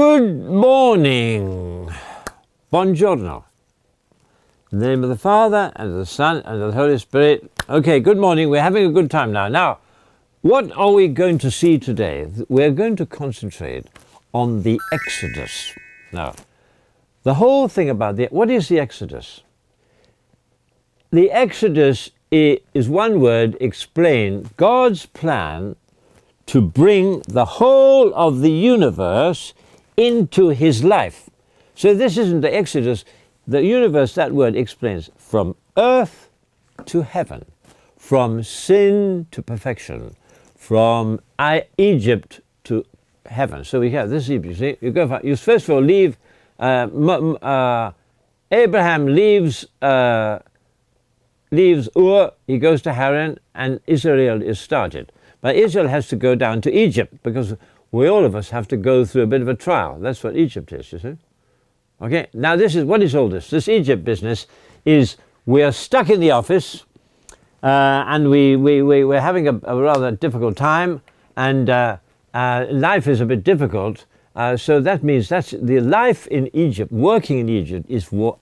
Good morning. Buongiorno. In the name of the Father, and of the Son, and of the Holy Spirit. Okay, good morning. We're having a good time now. Now, what are we going to see today? We're going to concentrate on the Exodus. Now, the whole thing about what is the Exodus? The Exodus is one word, explain God's plan to bring the whole of the universe into his life. So this isn't the Exodus. The universe, that word explains from earth to heaven, from sin to perfection, from Egypt to heaven. So we have this Egypt. You see, you first of all leave. Abraham leaves Ur. He goes to Haran, and Israel is started. But Israel has to go down to Egypt because all of us have to go through a bit of a trial. That's what Egypt is. You see. Okay, now what is all this? This Egypt business is we are stuck in the office and we're having a rather difficult time, and life is a bit difficult. So that means that's the life in Egypt, working in Egypt is what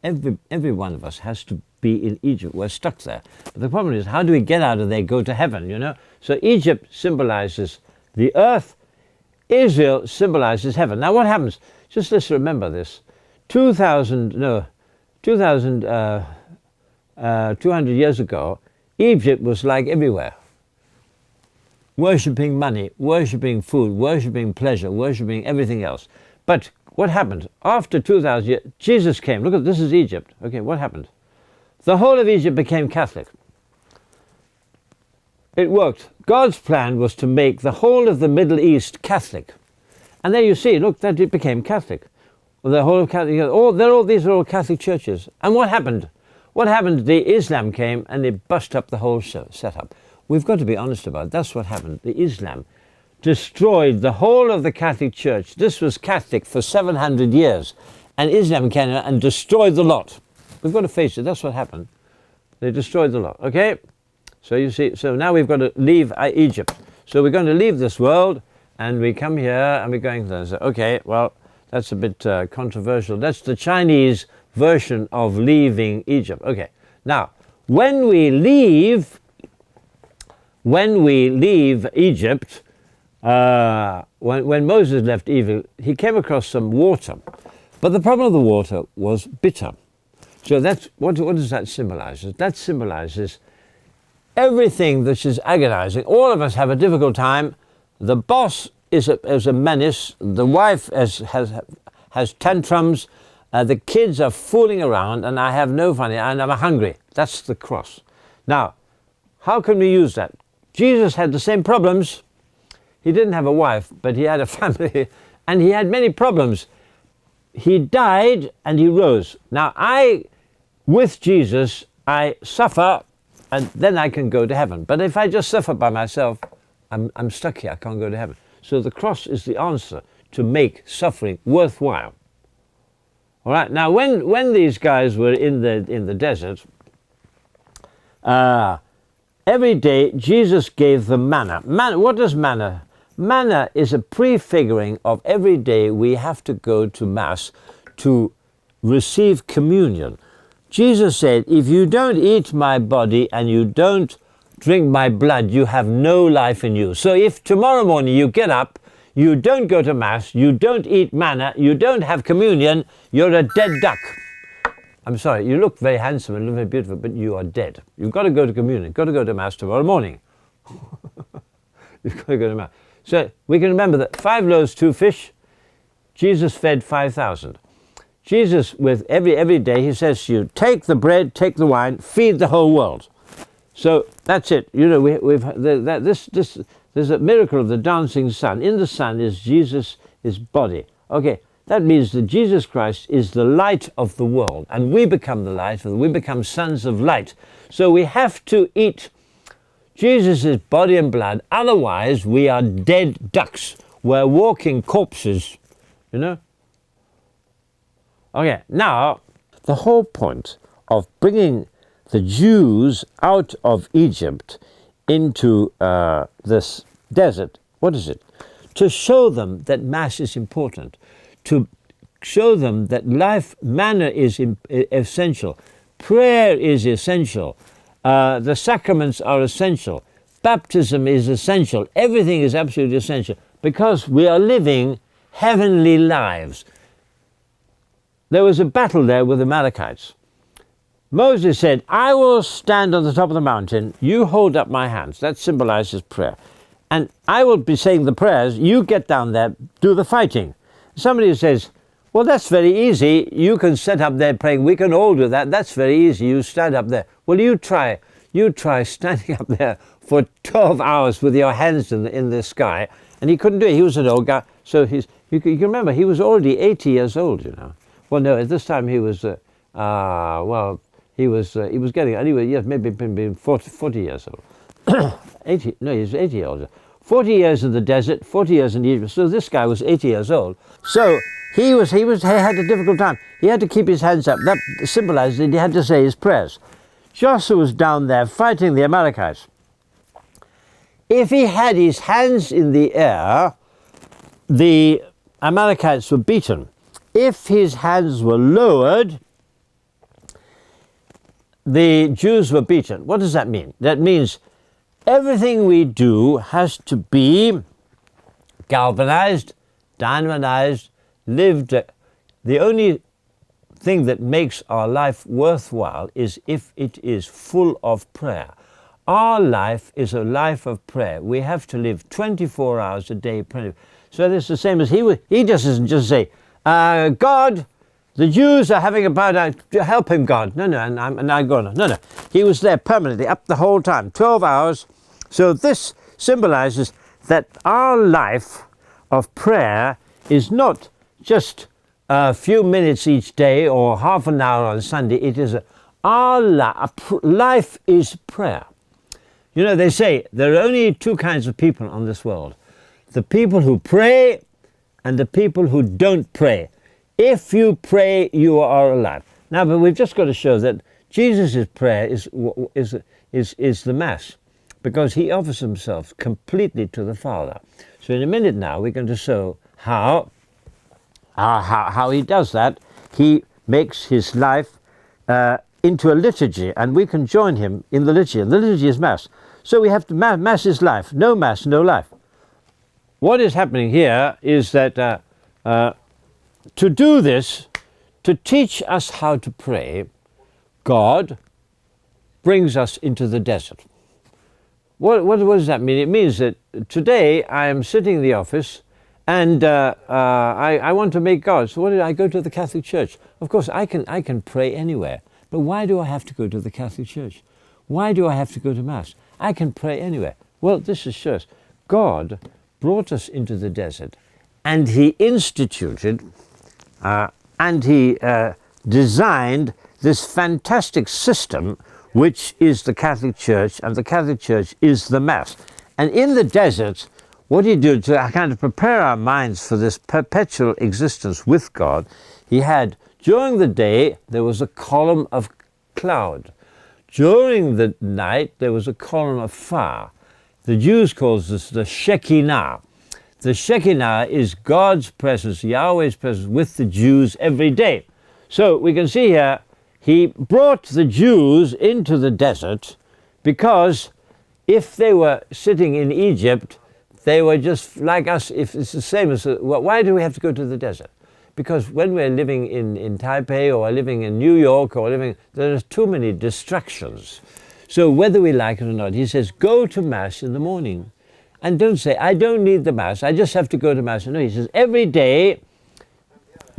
every one of us has to be in Egypt. We're stuck there. But the problem is, how do we get out of there, go to heaven, you know? So Egypt symbolizes the earth, Israel symbolizes heaven. Now what happens? Just let's remember this. 200 years ago, Egypt was like everywhere. Worshipping money, worshipping food, worshipping pleasure, worshipping everything else. But what happened? After 2,000 years, Jesus came. Look, this is Egypt. Okay, what happened? The whole of Egypt became Catholic. It worked. God's plan was to make the whole of the Middle East Catholic. And there you see, look, that it became Catholic. The whole of Catholic, these are all Catholic churches. And what happened? What happened? The Islam came and they bust up the whole setup. We've got to be honest about it. That's what happened. The Islam destroyed the whole of the Catholic Church. This was Catholic for 700 years. And Islam came and destroyed the lot. We've got to face it. That's what happened. They destroyed the lot. Okay? So you see, so now we've got to leave Egypt. So we're going to leave this world. And we come here and we're going to say, okay, well, that's a bit controversial. That's the Chinese version of leaving Egypt. Okay, now, when we leave Egypt, when Moses left Egypt, he came across some water. But the problem of the water was bitter. So that's, what does that symbolize? That symbolizes everything that is agonizing. All of us have a difficult time. The boss is a menace. The wife has tantrums. The kids are fooling around, and I have no fun, and I'm hungry. That's the cross. Now, how can we use that? Jesus had the same problems. He didn't have a wife, but he had a family, and he had many problems. He died and he rose. Now, with Jesus, I suffer, and then I can go to heaven. But if I just suffer by myself, I'm stuck here. I can't go to heaven. So the cross is the answer to make suffering worthwhile. All right. Now, when these guys were in the desert, every day Jesus gave them manna. Manna. What is manna? Manna is a prefiguring of every day we have to go to Mass to receive communion. Jesus said, if you don't eat my body and you don't drink my blood, you have no life in you. So if tomorrow morning you get up, you don't go to Mass, you don't eat manna, you don't have communion, you're a dead duck. I'm sorry, you look very handsome and look very beautiful, but you are dead. You've got to go to communion, you've got to go to Mass tomorrow morning. You've got to go to Mass. So we can remember that 5 loaves, 2 fish, Jesus fed 5,000. Jesus, with every day, he says to you, take the bread, take the wine, feed the whole world. So that's it. You know, there's a miracle of the dancing sun. In the sun is Jesus' body. Okay, that means that Jesus Christ is the light of the world, and we become the light, and we become sons of light. So we have to eat Jesus' body and blood, otherwise we are dead ducks. We're walking corpses, you know? Okay, now, the whole point of bringing the Jews out of Egypt into this desert, what is it? to show them that Mass is important, to show them that life manner is essential, prayer is essential, the sacraments are essential, baptism is essential, everything is absolutely essential, because we are living heavenly lives. There was a battle there with the Amalekites. Moses said, I will stand on the top of the mountain, you hold up my hands. That symbolizes prayer. And I will be saying the prayers, you get down there, do the fighting. Somebody says, well, that's very easy. You can sit up there praying. We can all do that. That's very easy. You stand up there. Well, you try standing up there for 12 hours with your hands in the sky. And he couldn't do it. He was an old guy. So you can remember, he was already 80 years old, you know. Well, no, at this time he was, he was getting, anyway, yes, maybe been 40 years old. 80, no, he was 80 years old. 40 years in the desert, 40 years in Egypt. So this guy was 80 years old. So he had a difficult time. He had to keep his hands up. That symbolizes that he had to say his prayers. Joshua was down there fighting the Amalekites. If he had his hands in the air, the Amalekites were beaten. If his hands were lowered, the Jews were beaten. What does that mean? That means everything we do has to be galvanized, dynamized, lived. The only thing that makes our life worthwhile is if it is full of prayer. Our life is a life of prayer. We have to live 24 hours a day praying. So this is the same as he just doesn't just say, God, the Jews are having a bad time, help him, God. No, and I'm going. No. He was there permanently, up the whole time, 12 hours. So this symbolizes that our life of prayer is not just a few minutes each day or half an hour on Sunday. It is our life is prayer. You know, they say there are only two kinds of people on this world. The people who pray and the people who don't pray. If you pray, you are alive. Now, but we've just got to show that Jesus' prayer is the Mass, because he offers himself completely to the Father. So in a minute now, we're going to show how he does that. He makes his life into a liturgy, and we can join him in the liturgy. And the liturgy is Mass. So we have to, Mass is life. No Mass, no life. What is happening here is that to do this, to teach us how to pray, God brings us into the desert. What does that mean? It means that today I am sitting in the office and I want to make God. So what did I go to the Catholic Church? Of course, I can pray anywhere. But why do I have to go to the Catholic Church? Why do I have to go to Mass? I can pray anywhere. Well, this is shows God brought us into the desert, and he instituted and he designed this fantastic system, which is the Catholic Church, and the Catholic Church is the Mass. And in the desert, what he did to kind of prepare our minds for this perpetual existence with God, he had, during the day, there was a column of cloud. During the night, there was a column of fire. The Jews call this the Shekinah. The Shekinah is God's presence, Yahweh's presence with the Jews every day. So we can see here, he brought the Jews into the desert because if they were sitting in Egypt, they were just like us. If it's the same as, well, why do we have to go to the desert? Because when we're living in Taipei or living in New York or there are too many distractions. So whether we like it or not, he says, go to Mass in the morning. And don't say, I don't need the Mass, I just have to go to Mass. No, he says, every day,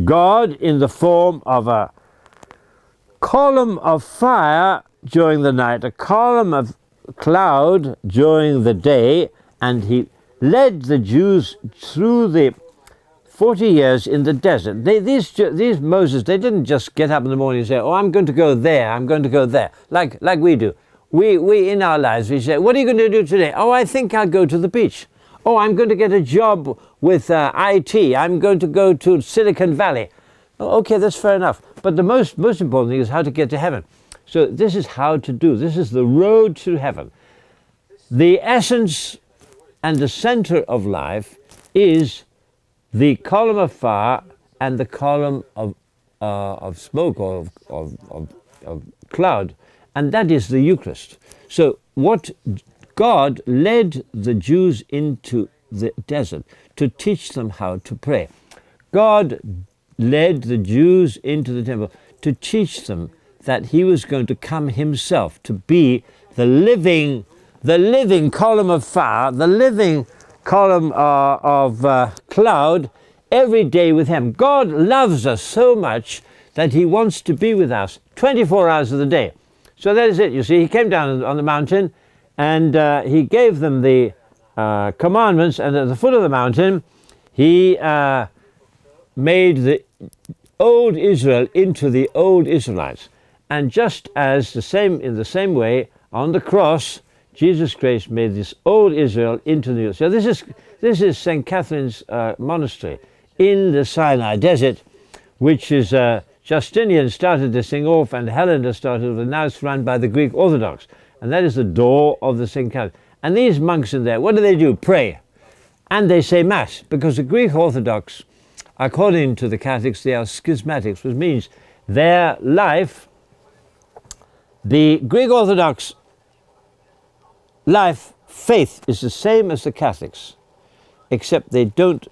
God in the form of a column of fire during the night, a column of cloud during the day, and he led the Jews through the 40 years in the desert. These Moses, they didn't just get up in the morning and say, oh, I'm going to go there, I'm going to go there, like we do. We in our lives, we say, what are you going to do today? Oh, I think I'll go to the beach. Oh, I'm going to get a job with IT. I'm going to go to Silicon Valley. Oh, okay, that's fair enough. But the most important thing is how to get to heaven. So this is how to do. This is the road to heaven. The essence and the center of life is the column of fire and the column of smoke or of cloud, and that is the Eucharist. So what God led the Jews into the desert to teach them how to pray. God led the Jews into the temple to teach them that he was going to come himself to be the living column of fire, the living column of cloud every day with him. God loves us so much that he wants to be with us 24 hours of the day. So that is it, you see. He came down on the mountain and he gave them the commandments, and at the foot of the mountain he made the old Israel into the old Israelites. And just as in the same way, on the cross, Jesus Christ made this old Israel into the new. So this is St. Catherine's monastery in the Sinai desert, which is Justinian started this thing off, and Helena started it, and now it's run by the Greek Orthodox. And that is the door of the St. Catherine. And these monks in there, what do? Pray. And they say Mass, because the Greek Orthodox, according to the Catholics, they are schismatics, which means their life, the Greek Orthodox life, faith is the same as the Catholics, except they don't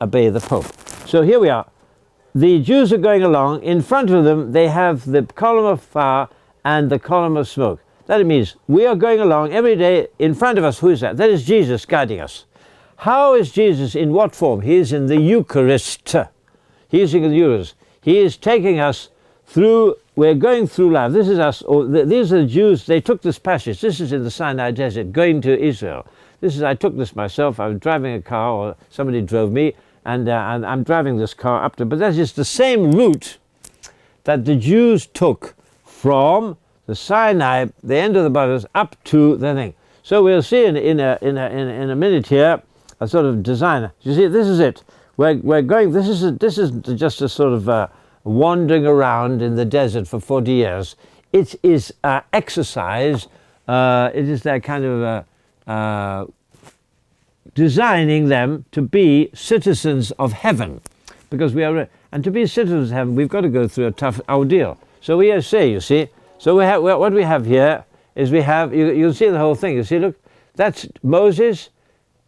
obey the Pope. So here we are. The Jews are going along. In front of them, they have the column of fire and the column of smoke. That means we are going along every day. In front of us, who is that? That is Jesus guiding us. How is Jesus? In what form? He is in the Eucharist. He is in the Eucharist. He is taking us through. We're going through life. This is us. These are the Jews. They took this passage. This is in the Sinai desert, going to Israel. I took this myself. I was driving a car, or somebody drove me, and I'm driving this car up to. But that is the same route that the Jews took from the Sinai, the end of the borders, up to the thing. So we'll see in a minute here a sort of design. You see, this is it. We're going. This is just a sort of wandering around in the desert for 40 years. It is exercise. It is that kind of designing them to be citizens of heaven, because we are. And to be citizens of heaven, we've got to go through a tough ordeal. So we say, you see. So we have what we have here is we have. You'll see the whole thing. You see, look, that's Moses.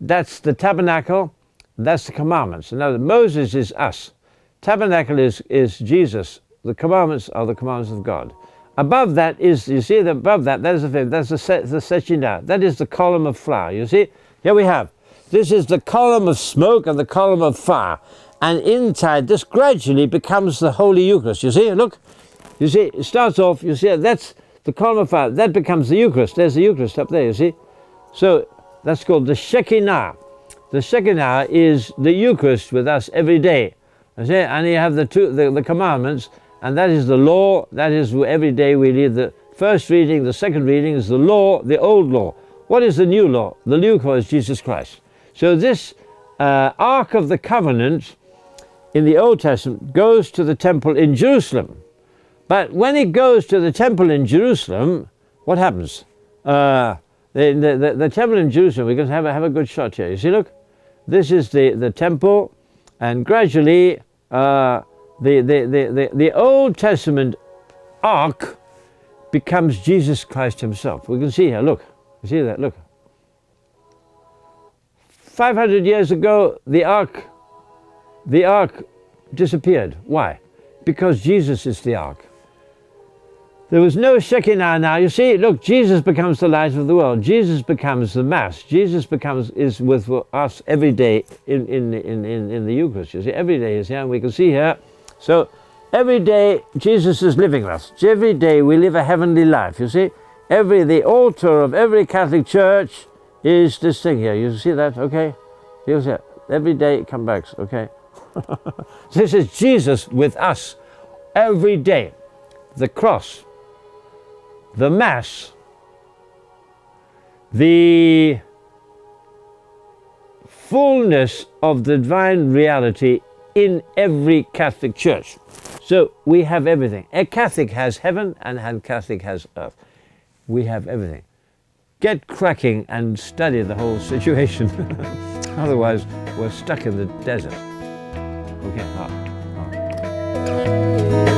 That's the tabernacle. That's the commandments. Now, Moses is us. Tabernacle is Jesus. The commandments are the commandments of God. Above that is, you see, above that is the fifth. That's the Sechinah. That is the column of fire. You see, here we have. This is the column of smoke and the column of fire. And inside, this gradually becomes the Holy Eucharist. You see, look. You see, it starts off, you see, that's the column of fire. That becomes the Eucharist. There's the Eucharist up there, you see. So that's called the Shekinah. The Shekinah is the Eucharist with us every day. You see? And you have the commandments, and that is the law. That is every day we read the first reading. The second reading is the law, the old law. What is the new law? The new law is Jesus Christ. So this Ark of the Covenant in the Old Testament goes to the temple in Jerusalem. But when it goes to the temple in Jerusalem, what happens? The temple in Jerusalem, we're going to have a good shot here. You see, look, this is the temple, and gradually the Old Testament ark becomes Jesus Christ himself. We can see here, look, you see that, look. 500 years ago, the ark disappeared. Why? Because Jesus is the ark. There was no Shekinah now. You see, look, Jesus becomes the light of the world. Jesus becomes the Mass. Jesus is with us every day in the Eucharist. You see, every day is here, and we can see here. So every day Jesus is living with us. Every day we live a heavenly life. You see, the altar of every Catholic church is this thing here. You see that? Okay. You see it? Every day it comes back. Okay. This is Jesus with us every day. The cross, the Mass, the fullness of the divine reality in every Catholic church. So we have everything. A Catholic has heaven and a Catholic has earth. We have everything. Get cracking and study the whole situation. Otherwise, we're stuck in the desert. OK， 好，好。